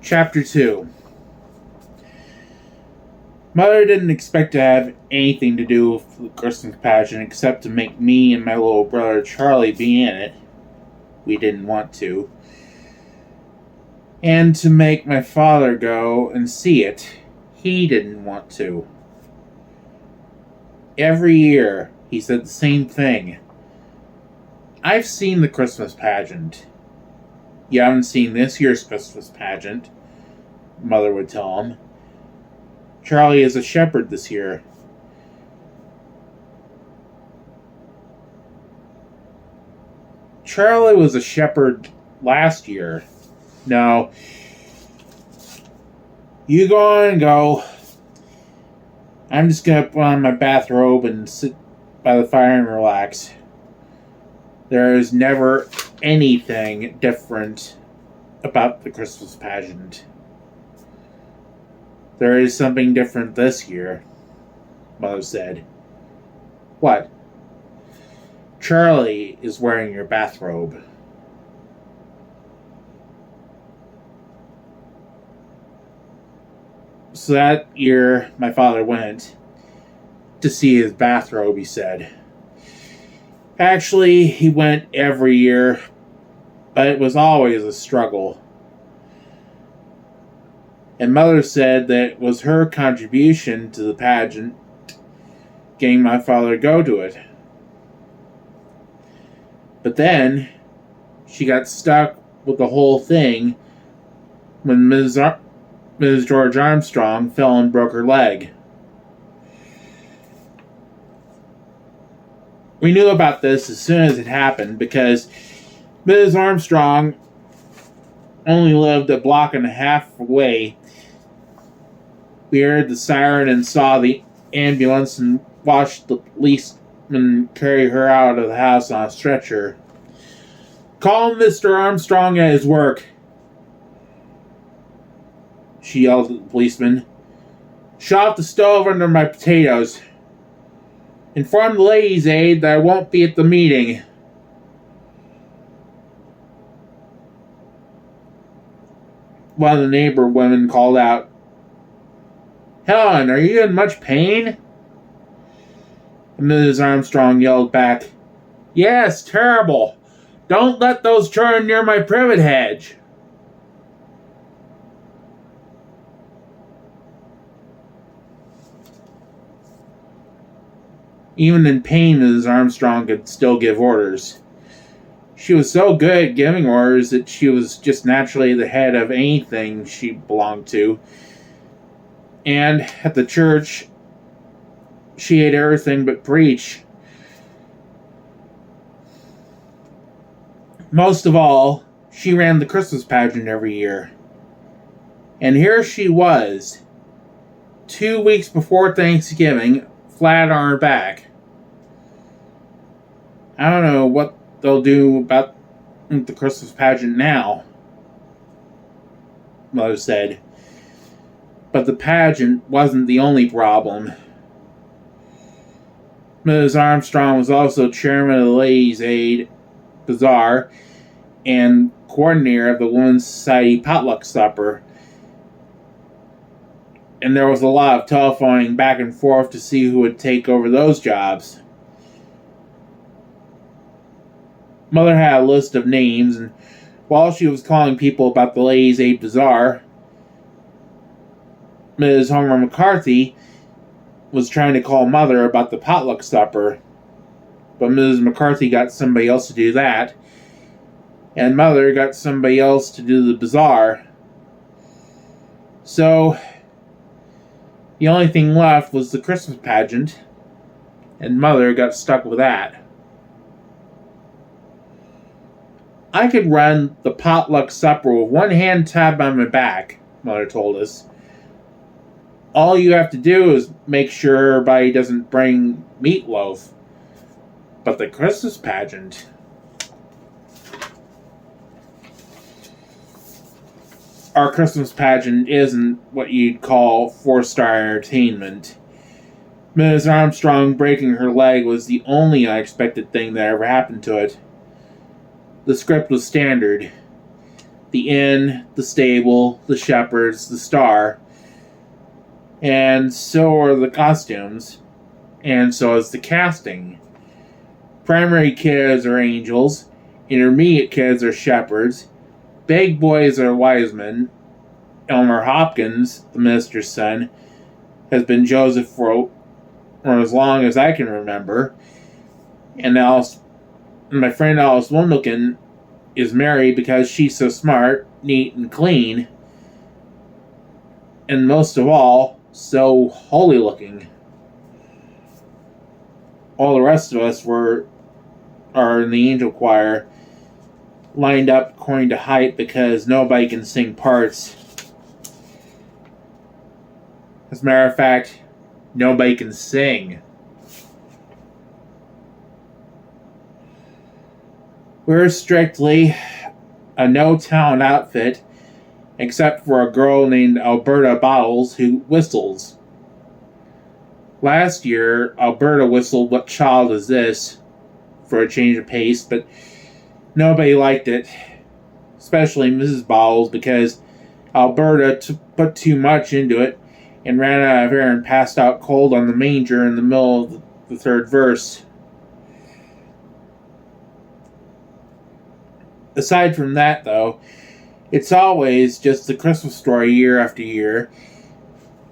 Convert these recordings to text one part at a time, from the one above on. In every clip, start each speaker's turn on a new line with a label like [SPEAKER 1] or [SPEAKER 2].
[SPEAKER 1] Chapter 2. Mother didn't expect to have anything to do with the Christmas pageant except to make me and my little brother Charlie be in it. We didn't want to. And to make my father go and see it. He didn't want to. Every year, he said the same thing. I've seen the Christmas pageant. You haven't seen this year's Christmas pageant, Mother would tell him. Charlie is a shepherd this year. Charlie was a shepherd last year. No. You go on and go. I'm just going to put on my bathrobe and sit by the fire and relax. There is never anything different about the Christmas pageant. There is something different this year, Mother said. What? Charlie is wearing your bathrobe. So that year, my father went to see his bathrobe, he said. Actually, he went every year, but it was always a struggle. And Mother said that it was her contribution to the pageant getting my father to go to it. But then, she got stuck with the whole thing when Mrs. George Armstrong fell and broke her leg. We knew about this as soon as it happened because Mrs. Armstrong only lived a block and a half away. We heard the siren and saw the ambulance and watched the policeman carry her out of the house on a stretcher. Call Mr. Armstrong at his work, she yelled at the policeman. Shut off the stove under my potatoes. Inform the ladies' aid that I won't be at the meeting. One of the neighbor women called out, Helen, are you in much pain? And Mrs. Armstrong yelled back, Yes, terrible. Don't let those children near my privet hedge. Even in pain, Mrs. Armstrong could still give orders. She was so good at giving orders that she was just naturally the head of anything she belonged to. And at the church, she ate everything but preach. Most of all, she ran the Christmas pageant every year. And here she was, 2 weeks before Thanksgiving, flat on her back. I don't know what they'll do about the Christmas pageant now, Mother said. But the pageant wasn't the only problem. Mrs. Armstrong was also chairman of the Ladies' Aid Bazaar and coordinator of the Women's Society potluck supper. And there was a lot of telephoning back and forth to see who would take over those jobs. Mother had a list of names, and while she was calling people about the Ladies' Aid Bazaar, Ms. Homer McCarthy was trying to call Mother about the potluck supper, but Mrs. McCarthy got somebody else to do that, and Mother got somebody else to do the bazaar. So, the only thing left was the Christmas pageant, and Mother got stuck with that. I could run the potluck supper with one hand tied behind my back, Mother told us. All you have to do is make sure everybody doesn't bring meatloaf. But the Christmas pageant... Our Christmas pageant isn't what you'd call 4-star entertainment. Mrs. Armstrong breaking her leg was the only unexpected thing that ever happened to it. The script was standard. the inn, the stable, the shepherds, the star, and so are the costumes, and so is the casting. Primary kids are angels, intermediate kids are shepherds, big boys are wise men. Elmer Hopkins, the minister's son, has been Joseph for as long as I can remember, and my friend Alice Wimbledon is Mary because she's so smart, neat, and clean, and most of all, so holy looking. All the rest of us are in the angel choir, lined up according to height because nobody can sing parts. As a matter of fact, nobody can sing. We're strictly a no-talent outfit, except for a girl named Alberta Bottles who whistles. Last year, Alberta whistled What Child Is This? For a change of pace, but nobody liked it, especially Mrs. Bottles, because Alberta put too much into it and ran out of air and passed out cold on the manger in the middle of the third verse. Aside from that, though, it's always just the Christmas story year after year,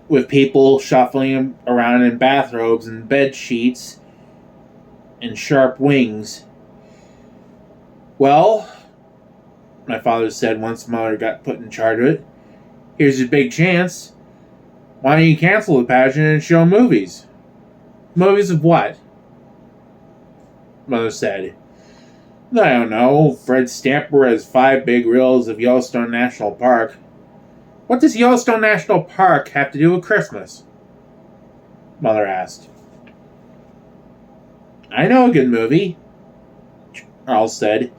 [SPEAKER 1] with people shuffling around in bathrobes and bed sheets and sharp wings. Well, my father said once Mother got put in charge of it, here's your big chance. Why don't you cancel the pageant and show movies? Movies of what? Mother said, I don't know. Fred Stamper has 5 big reels of Yellowstone National Park. What does Yellowstone National Park have to do with Christmas? Mother asked. I know a good movie, Charles said.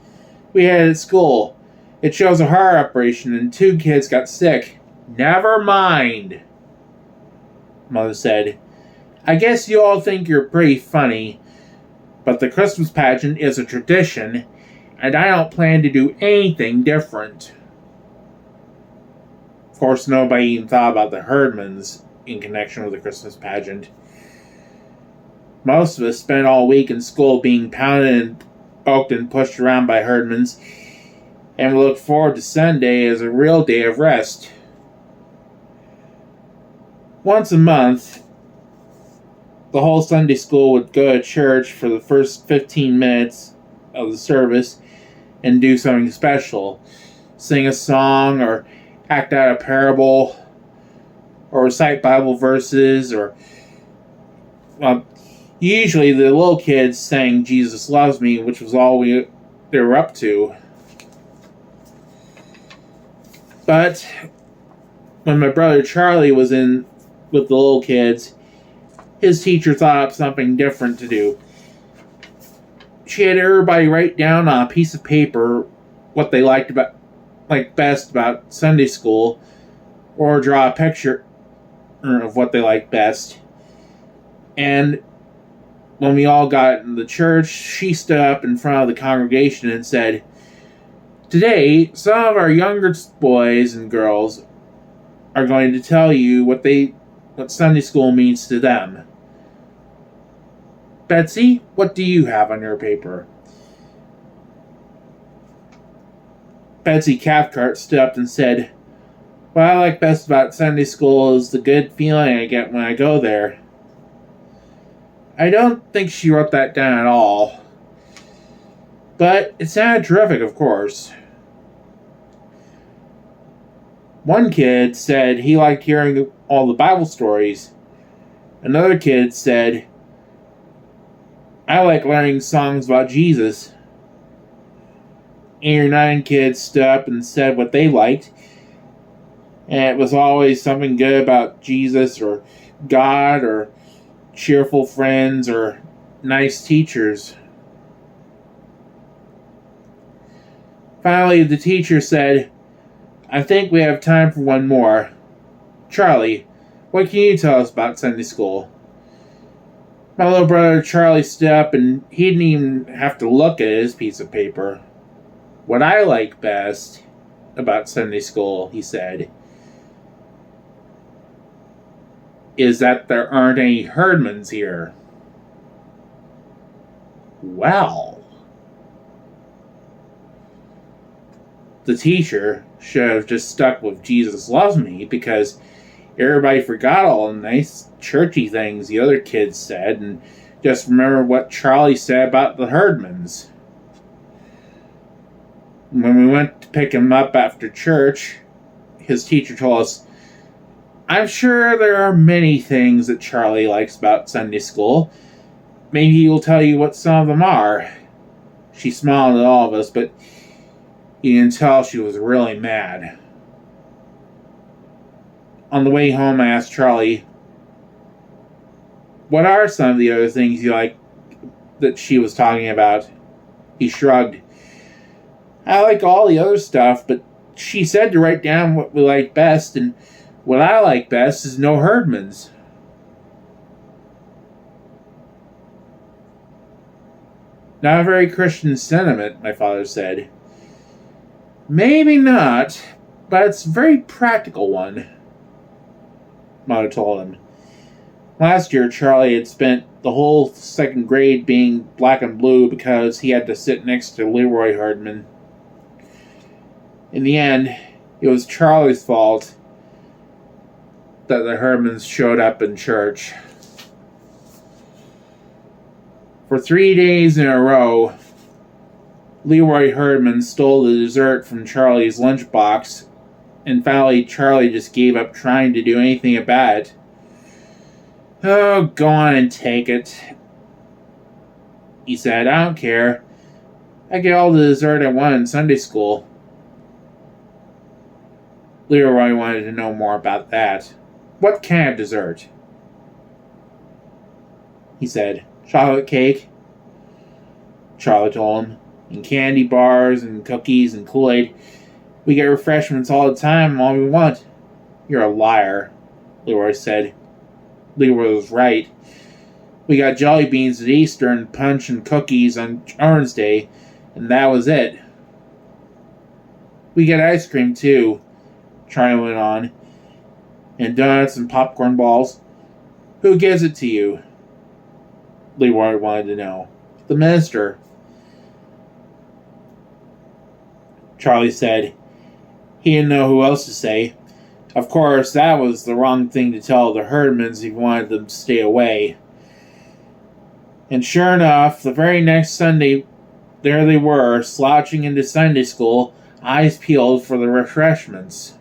[SPEAKER 1] We had it at school. It shows a horror operation and 2 kids got sick. Never mind, Mother said. I guess you all think you're pretty funny, but the Christmas pageant is a tradition, and I don't plan to do anything different. Of course, nobody even thought about the Herdmans in connection with the Christmas pageant. Most of us spent all week in school being pounded and poked and pushed around by Herdmans, and we looked forward to Sunday as a real day of rest. Once a month, the whole Sunday school would go to church for the first 15 minutes of the service and do something special. Sing a song, or act out a parable, or recite Bible verses, or usually the little kids sang Jesus Loves Me, which was all they were up to. But when my brother Charlie was in with the little kids, his teacher thought of something different to do. She had everybody write down on a piece of paper what they liked best about Sunday school, or draw a picture of what they liked best. And when we all got in the church, she stood up in front of the congregation and said, "Today, some of our younger boys and girls are going to tell you what Sunday school means to them. Betsy, what do you have on your paper?" Betsy Cathcart stood up and said, "What I like best about Sunday school is the good feeling I get when I go there." I don't think she wrote that down at all, but it sounded terrific, of course. One kid said he liked hearing all the Bible stories. Another kid said, "I like learning songs about Jesus." 8 or 9 kids stood up and said what they liked, and it was always something good about Jesus or God or cheerful friends or nice teachers. Finally, the teacher said, "I think we have time for one more. Charlie, what can you tell us about Sunday school?" My little brother Charlie stood up, and he didn't even have to look at his piece of paper. "What I like best," about Sunday school, he said, is that there aren't any Herdmans here. Well, the teacher should have just stuck with Jesus loves me, because everybody forgot all the nice churchy things the other kids said and just remember what Charlie said about the Herdmans. When we went to pick him up after church, his teacher told us, I'm sure there are many things that Charlie likes about Sunday school. Maybe he will tell you what some of them are. She smiled at all of us, but you can tell she was really mad. On the way home, I asked Charlie, what are some of the other things you like that she was talking about? He shrugged. I like all the other stuff, but she said to write down what we like best, and what I like best is no Herdmans. Not a very Christian sentiment, my father said. Maybe not, but it's a very practical one, Mother told him. Last year, Charlie had spent the whole second grade being black and blue because he had to sit next to Leroy Herdman. In the end, it was Charlie's fault that the Herdmans showed up in church. For 3 days in a row, Leroy Herdman stole the dessert from Charlie's lunchbox, and finally Charlie just gave up trying to do anything about it. Oh, go on and take it, he said. I don't care. I get all the dessert I want in Sunday school. Leroy wanted to know more about that. What kind of dessert? He said. Chocolate cake, Charlie told him, and candy bars and cookies and Kool-Aid. We get refreshments all the time, all we want. You're a liar, Leroy said. Leroy was right. We got jelly beans at Easter and punch and cookies on Orange Day, and that was it. We get ice cream too, Charlie went on, and donuts and popcorn balls. Who gives it to you? Leroy wanted to know. The minister. Charlie said. He didn't know who else to say. Of course, that was the wrong thing to tell the Herdmans if he wanted them to stay away. And sure enough, the very next Sunday, there they were, slouching into Sunday school, eyes peeled for the refreshments.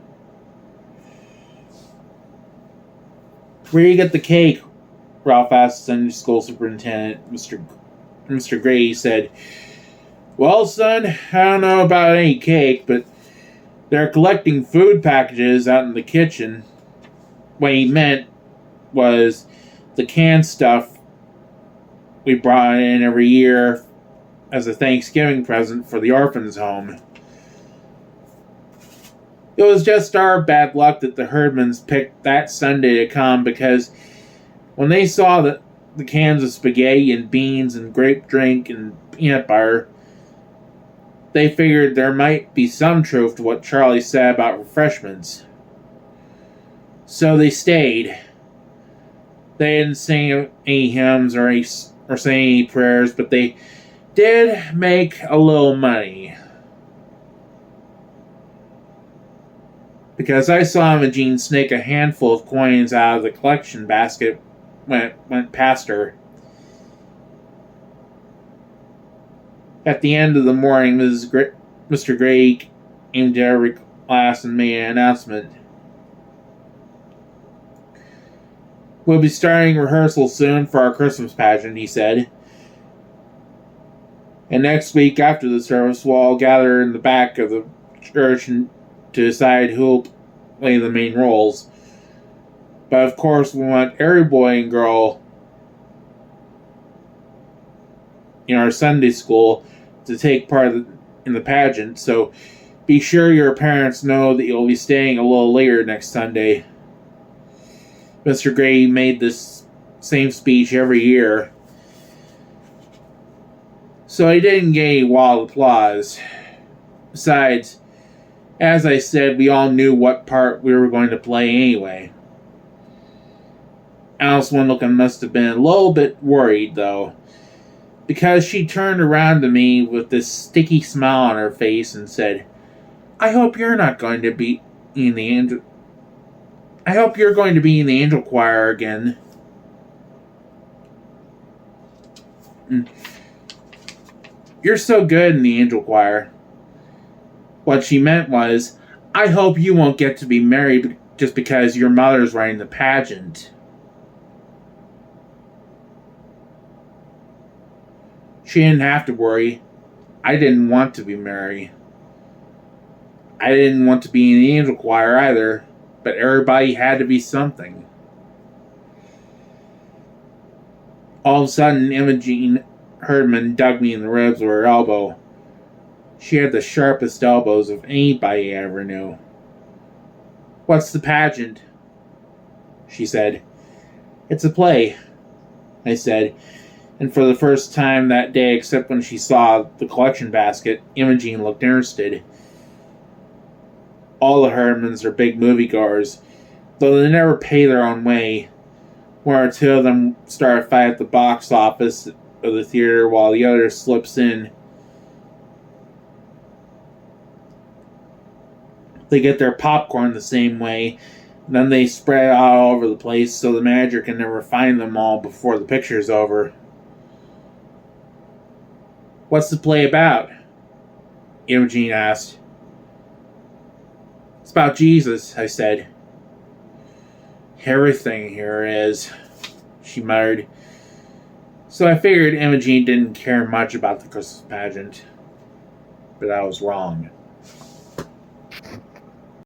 [SPEAKER 1] Where do you get the cake? Ralph asked Sunday school superintendent. Mr. Gray said, Well, son, I don't know about any cake, but they're collecting food packages out in the kitchen. What he meant was the canned stuff we brought in every year as a Thanksgiving present for the orphans' home. It was just our bad luck that the Herdmans picked that Sunday to come, because when they saw the cans of spaghetti and beans and grape drink and peanut butter, they figured there might be some truth to what Charlie said about refreshments. So they stayed. They didn't sing any hymns or say any prayers, but they did make a little money. Because I saw Imogene snake a handful of coins out of the collection basket when it went past her. At the end of the morning, Mr. Gray came to every class and made an announcement. We'll be starting rehearsal soon for our Christmas pageant, he said. And next week after the service, we'll all gather in the back of the church to decide who will play the main roles. But of course, we want every boy and girl in our Sunday school to take part in the pageant, so be sure your parents know that you'll be staying a little later next Sunday. Mr. Gray made this same speech every year, so he didn't get any wild applause. Besides, As I said, we all knew what part we were going to play anyway. Alice Windleton must have been a little bit worried, though, because she turned around to me with this sticky smile on her face and said, I hope you're going to be in the angel choir again. You're so good in the angel choir. What she meant was, I hope you won't get to be married just because your mother's running the pageant. She didn't have to worry. I didn't want to be married. I didn't want to be in the angel choir either, but everybody had to be something. All of a sudden, Imogene Herdman dug me in the ribs with her elbow. She had the sharpest elbows of anybody I ever knew. What's the pageant? She said. It's a play, I said, and for the first time that day, except when she saw the collection basket, Imogene looked interested. All the Herdmans are big moviegoers, though they never pay their own way. One or two of them start a fight at the box office of the theater while the other slips in. They get their popcorn the same way, then they spread out all over the place so the manager can never find them all before the picture's over. What's the play about? Imogene asked. It's about Jesus, I said. Everything here is, she muttered. So I figured Imogene didn't care much about the Christmas pageant. But I was wrong.